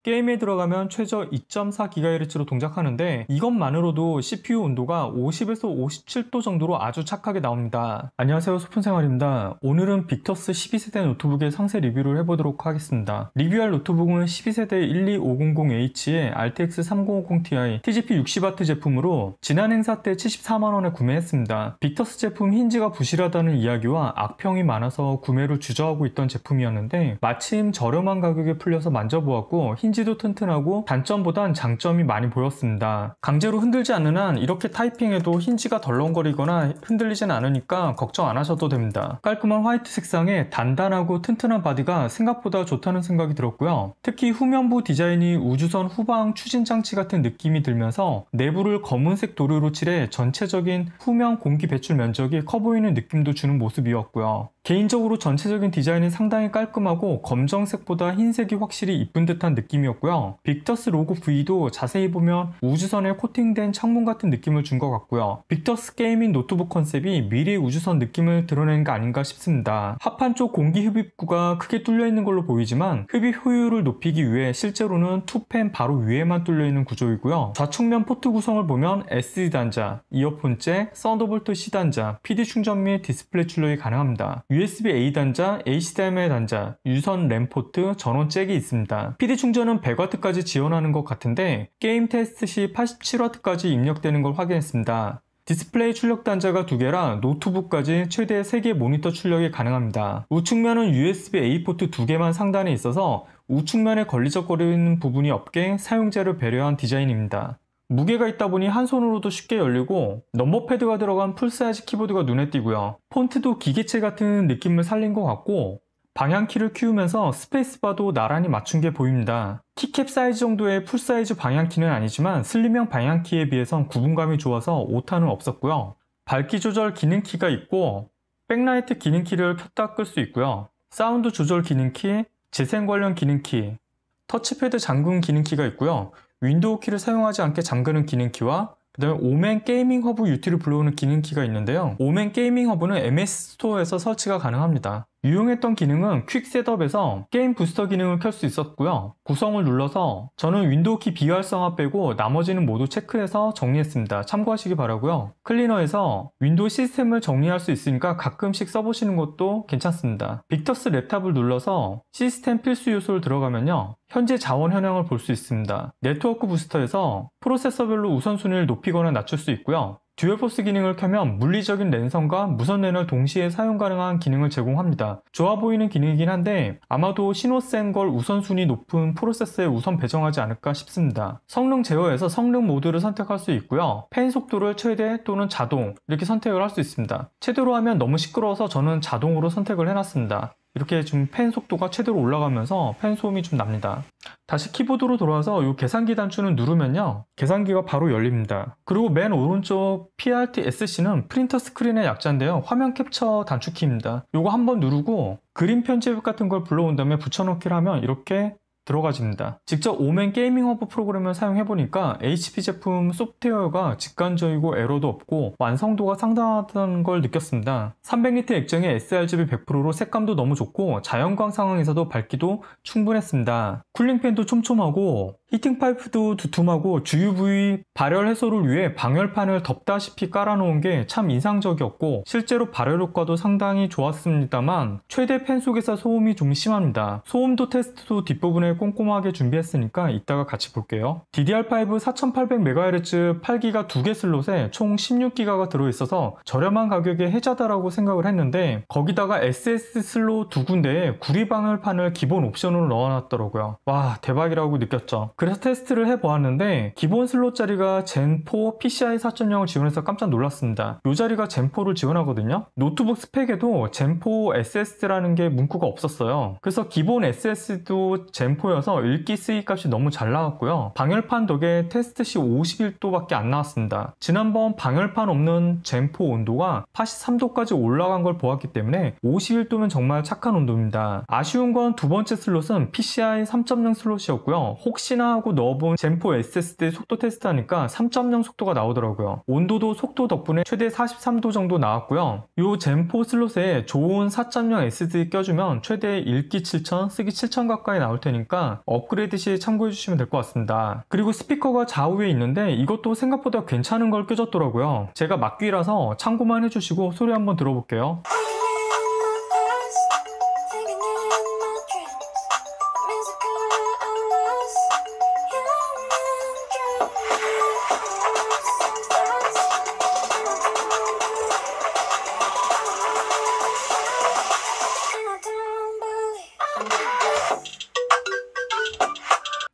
게임에 들어가면 최저 2.4GHz로 동작하는데 이것만으로도 CPU 온도가 50에서 57도 정도로 아주 착하게 나옵니다. 안녕하세요, 소푼생활입니다. 오늘은 빅터스 12세대 노트북의 상세 리뷰를 해보도록 하겠습니다. 리뷰할 노트북은 12세대 12500H의 RTX 3050ti TGP 60W 제품으로 지난 행사 때 74만원에 구매했습니다. 빅터스 제품 힌지가 부실하다는 이야기와 악평이 많아서 구매를 주저하고 있던 제품이었는데 마침 저렴한 가격에 풀려서 만져보았고 힌지도 튼튼하고 단점보단 장점이 많이 보였습니다. 강제로 흔들지 않는 한 이렇게 타이핑해도 힌지가 덜렁거리거나 흔들리진 않으니까 걱정 안 하셔도 됩니다. 깔끔한 화이트 색상에 단단하고 튼튼한 바디가 생각보다 좋다는 생각이 들었고요. 특히 후면부 디자인이 우주선 후방 추진 장치 같은 느낌이 들면서 내부를 검은색 도료로 칠해 전체적인 후면 공기 배출 면적이 커 보이는 느낌도 주는 모습이었고요. 개인적으로 전체적인 디자인이 상당히 깔끔하고 검정색보다 흰색이 확실히 이쁜 듯한 느낌이었고요. 빅터스 로고 V도 자세히 보면 우주선에 코팅된 창문 같은 느낌을 준 것 같고요. 빅터스 게이밍 노트북 컨셉이 미래의 우주선 느낌을 드러내는 게 아닌가 싶습니다. 합판 쪽 공기 흡입구가 크게 뚫려 있는 걸로 보이지만 흡입 효율을 높이기 위해 실제로는 투팬 바로 위에만 뚫려 있는 구조이고요. 좌측면 포트 구성을 보면 SD 단자, 이어폰 잭, 썬더볼트 C 단자, PD 충전 및 디스플레이 출력이 가능합니다. USB-A 단자, HDMI 단자, 유선 램 포트, 전원 잭이 있습니다. PD 충전은 100W까지 지원하는 것 같은데 게임 테스트 시 87W까지 입력되는 걸 확인했습니다. 디스플레이 출력 단자가 2개라 노트북까지 최대 3개 모니터 출력이 가능합니다. 우측면은 USB-A 포트 2개만 상단에 있어서 우측면에 걸리적거리는 부분이 없게 사용자를 배려한 디자인입니다. 무게가 있다 보니 한 손으로도 쉽게 열리고 넘버패드가 들어간 풀사이즈 키보드가 눈에 띄고요. 폰트도 기계체 같은 느낌을 살린 것 같고 방향키를 키우면서 스페이스바도 나란히 맞춘 게 보입니다. 키캡 사이즈 정도의 풀사이즈 방향키는 아니지만 슬림형 방향키에 비해선 구분감이 좋아서 오타는 없었고요. 밝기 조절 기능키가 있고 백라이트 기능키를 켰다 끌 수 있고요. 사운드 조절 기능키, 재생 관련 기능키, 터치패드 잠금 기능키가 있고요. 윈도우 키를 사용하지 않게 잠그는 기능키와 그 다음에 오멘 게이밍 허브 UT를 불러오는 기능키가 있는데요. 오멘 게이밍 허브는 MS 스토어에서 설치가 가능합니다. 유용했던 기능은 퀵 셋업에서 게임 부스터 기능을 켤 수 있었고요. 구성을 눌러서 저는 윈도우 키 비활성화 빼고 나머지는 모두 체크해서 정리했습니다. 참고하시기 바라고요. 클리너에서 윈도우 시스템을 정리할 수 있으니까 가끔씩 써보시는 것도 괜찮습니다. 빅터스 랩탑을 눌러서 시스템 필수 요소를 들어가면요. 현재 자원 현황을 볼 수 있습니다. 네트워크 부스터에서 프로세서별로 우선순위를 높이거나 낮출 수 있고요. 듀얼포스 기능을 켜면 물리적인 랜선과 무선 랜을 동시에 사용 가능한 기능을 제공합니다. 좋아 보이는 기능이긴 한데 아마도 신호 센 걸 우선순위 높은 프로세서에 우선 배정하지 않을까 싶습니다. 성능 제어에서 성능 모드를 선택할 수 있고요. 팬 속도를 최대 또는 자동 이렇게 선택을 할 수 있습니다. 최대로 하면 너무 시끄러워서 저는 자동으로 선택을 해놨습니다. 이렇게 좀 팬 속도가 최대로 올라가면서 팬 소음이 좀 납니다. 다시 키보드로 돌아와서 이 계산기 단추는 누르면요. 계산기가 바로 열립니다. 그리고 맨 오른쪽 PRT-SC는 프린터 스크린의 약자인데요. 화면 캡처 단축키입니다. 이거 한번 누르고 그림 편집 같은 걸 불러온 다음에 붙여넣기를 하면 이렇게 들어가집니다. 직접 오멘 게이밍 허브 프로그램을 사용해보니까 HP 제품 소프트웨어가 직관적이고 에러도 없고 완성도가 상당하다는 걸 느꼈습니다. 300니트 액정의 sRGB 100%로 색감도 너무 좋고 자연광 상황에서도 밝기도 충분했습니다. 쿨링팬도 촘촘하고 히팅 파이프도 두툼하고 UV 발열 해소를 위해 방열판을 덮다시피 깔아놓은 게 참 인상적이었고 실제로 발열 효과도 상당히 좋았습니다만 최대 팬 속에서 소음이 좀 심합니다. 소음도 테스트도 뒷부분에 꼼꼼하게 준비했으니까 이따가 같이 볼게요. DDR5 4800MHz 8기가 2개 슬롯에 총 16기가가 들어있어서 저렴한 가격에 혜자다라고 생각을 했는데 거기다가 SS 슬롯 2군데에 구리 방열판을 기본 옵션으로 넣어놨더라고요. 와, 대박이라고 느꼈죠. 그래서 테스트를 해보았는데 기본 슬롯 자리가 젠4 PCI 4.0을 지원해서 깜짝 놀랐습니다. 이 자리가 젠4를 지원하거든요. 노트북 스펙에도 젠4 SSD라는 게 문구가 없었어요. 그래서 기본 SSD도 젠4여서 읽기 쓰기 값이 너무 잘 나왔고요. 방열판 덕에 테스트 시 51도밖에 안 나왔습니다. 지난번 방열판 없는 젠4 온도가 83도까지 올라간 걸 보았기 때문에 51도면 정말 착한 온도입니다. 아쉬운 건 두 번째 슬롯은 PCI 3.0 슬롯이었고요. 혹시나 하고 넣어본 젠4 SSD 속도 테스트하니까 3.0 속도가 나오더라고요. 온도도 속도 덕분에 최대 43도 정도 나왔고요. 이 젠4 슬롯에 좋은 4.0 SSD 껴주면 최대 읽기 7000, 쓰기 7000 가까이 나올 테니까 있으니까 업그레이드 시 참고해 주시면 될 것 같습니다. 그리고 스피커가 좌우에 있는데 이것도 생각보다 괜찮은 걸 껴줬더라고요. 제가 막귀라서 참고만 해주시고 소리 한번 들어볼게요.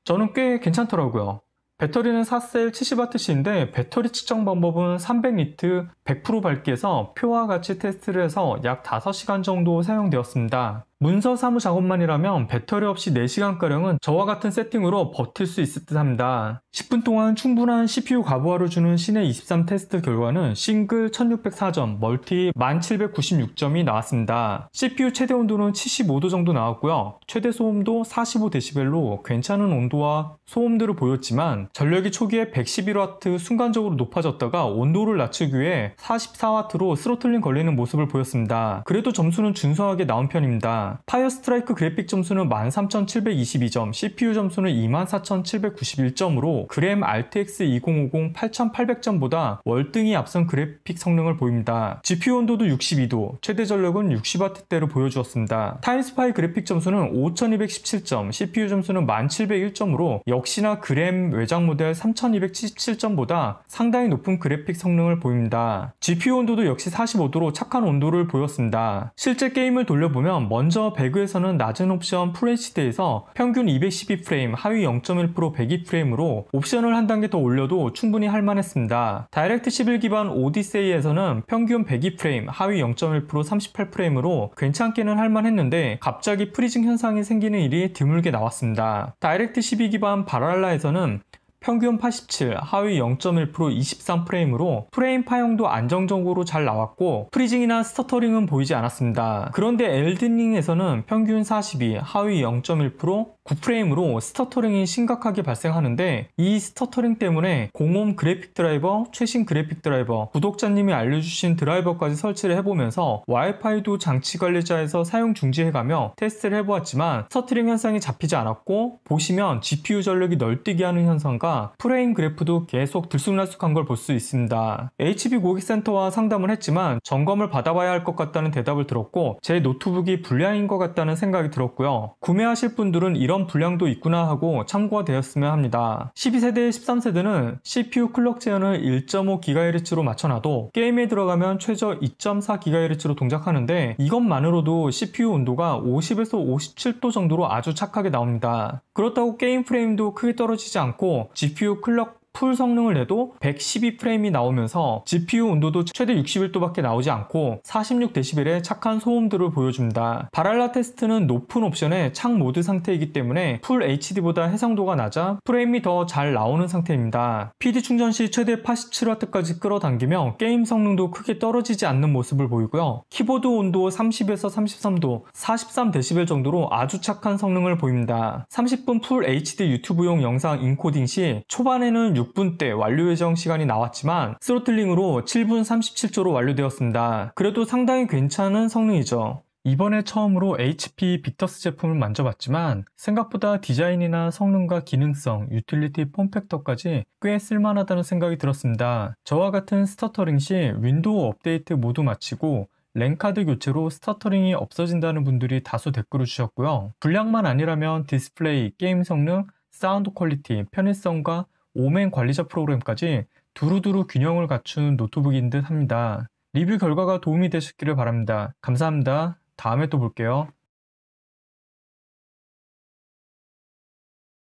저는 꽤 괜찮더라고요. 배터리는 4셀 70Wc인데 배터리 측정 방법은 300리트 100% 밝기에서 표와 같이 테스트를 해서 약 5시간 정도 사용되었습니다. 문서 사무 작업만이라면 배터리 없이 4시간가량은 저와 같은 세팅으로 버틸 수 있을 듯 합니다. 10분 동안 충분한 CPU 가부하를 주는 시내 23 테스트 결과는 싱글 1604점, 멀티 1796점이 나왔습니다. CPU 최대 온도는 75도 정도 나왔고요. 최대 소음도 45dB로 괜찮은 온도와 소음들을 보였지만 전력이 초기에 111W 순간적으로 높아졌다가 온도를 낮추기 위해 44W로 스로틀링 걸리는 모습을 보였습니다. 그래도 점수는 준수하게 나온 편입니다. 파이어 스트라이크 그래픽 점수는 13722점, CPU 점수는 24791점으로 그램 RTX 2050 8800점보다 월등히 앞선 그래픽 성능을 보입니다. GPU 온도도 62도, 최대 전력은 60W대를 보여주었습니다. 타임스파이 그래픽 점수는 5217점, CPU 점수는 1701점으로 역시나 그램 외장 모델 3277점보다 상당히 높은 그래픽 성능을 보입니다. GPU 온도도 역시 45도로 착한 온도를 보였습니다. 실제 게임을 돌려보면 먼저 배그에서는 낮은 옵션 FHD에서 평균 212프레임, 하위 0.1% 102프레임으로 옵션을 한 단계 더 올려도 충분히 할만했습니다. 다이렉트 11 기반 오디세이에서는 평균 102프레임, 하위 0.1% 38프레임으로 괜찮게는 할만했는데 갑자기 프리징 현상이 생기는 일이 드물게 나왔습니다. 다이렉트 12 기반 바랄라에서는 평균 87, 하위 0.1% 23프레임으로 프레임 파형도 안정적으로 잘 나왔고 프리징이나 스터터링은 보이지 않았습니다. 그런데 엘든링에서는 평균 42, 하위 0.1% 9프레임으로 스터터링이 심각하게 발생하는데 이 스터터링 때문에 공홈 그래픽 드라이버, 최신 그래픽 드라이버, 구독자님이 알려주신 드라이버까지 설치를 해보면서 와이파이도 장치 관리자에서 사용 중지해가며 테스트를 해보았지만 스터터링 현상이 잡히지 않았고 보시면 GPU 전력이 널뛰게 하는 현상과 프레임 그래프도 계속 들쑥날쑥한 걸 볼 수 있습니다. HB 고객센터와 상담을 했지만 점검을 받아봐야 할 것 같다는 대답을 들었고 제 노트북이 불량인 것 같다는 생각이 들었고요. 구매하실 분들은 이런 불량도 있구나 하고 참고가 되었으면 합니다. 12세대, 13세대는 CPU 클럭 제한을 1.5GHz로 맞춰놔도 게임에 들어가면 최저 2.4GHz로 동작하는데 이것만으로도 CPU 온도가 50에서 57도 정도로 아주 착하게 나옵니다. 그렇다고 게임 프레임도 크게 떨어지지 않고 GPU 클럭 풀 성능을 내도 112프레임이 나오면서 GPU 온도도 최대 61도밖에 나오지 않고 46dB의 착한 소음들을 보여줍니다. 바랄라 테스트는 높은 옵션의 창 모드 상태이기 때문에 풀 HD보다 해상도가 낮아 프레임이 더 잘 나오는 상태입니다. PD 충전 시 최대 87W까지 끌어당기며 게임 성능도 크게 떨어지지 않는 모습을 보이고요. 키보드 온도 30에서 33도, 43dB 정도로 아주 착한 성능을 보입니다. 30분 풀 HD 유튜브용 영상 인코딩 시 초반에는 6분대 완료 예정 시간이 나왔지만 스로틀링으로 7분 37초로 완료되었습니다. 그래도 상당히 괜찮은 성능이죠. 이번에 처음으로 HP 빅터스 제품을 만져봤지만 생각보다 디자인이나 성능과 기능성, 유틸리티 폼팩터까지 꽤 쓸만하다는 생각이 들었습니다. 저와 같은 스터터링 시 윈도우 업데이트 모두 마치고 랜카드 교체로 스터터링이 없어진다는 분들이 다수 댓글을 주셨고요. 불량만 아니라면 디스플레이, 게임 성능, 사운드 퀄리티, 편의성과 오멘 관리자 프로그램까지 두루두루 균형을 갖춘 노트북인 듯 합니다. 리뷰 결과가 도움이 되셨기를 바랍니다. 감사합니다. 다음에 또 볼게요.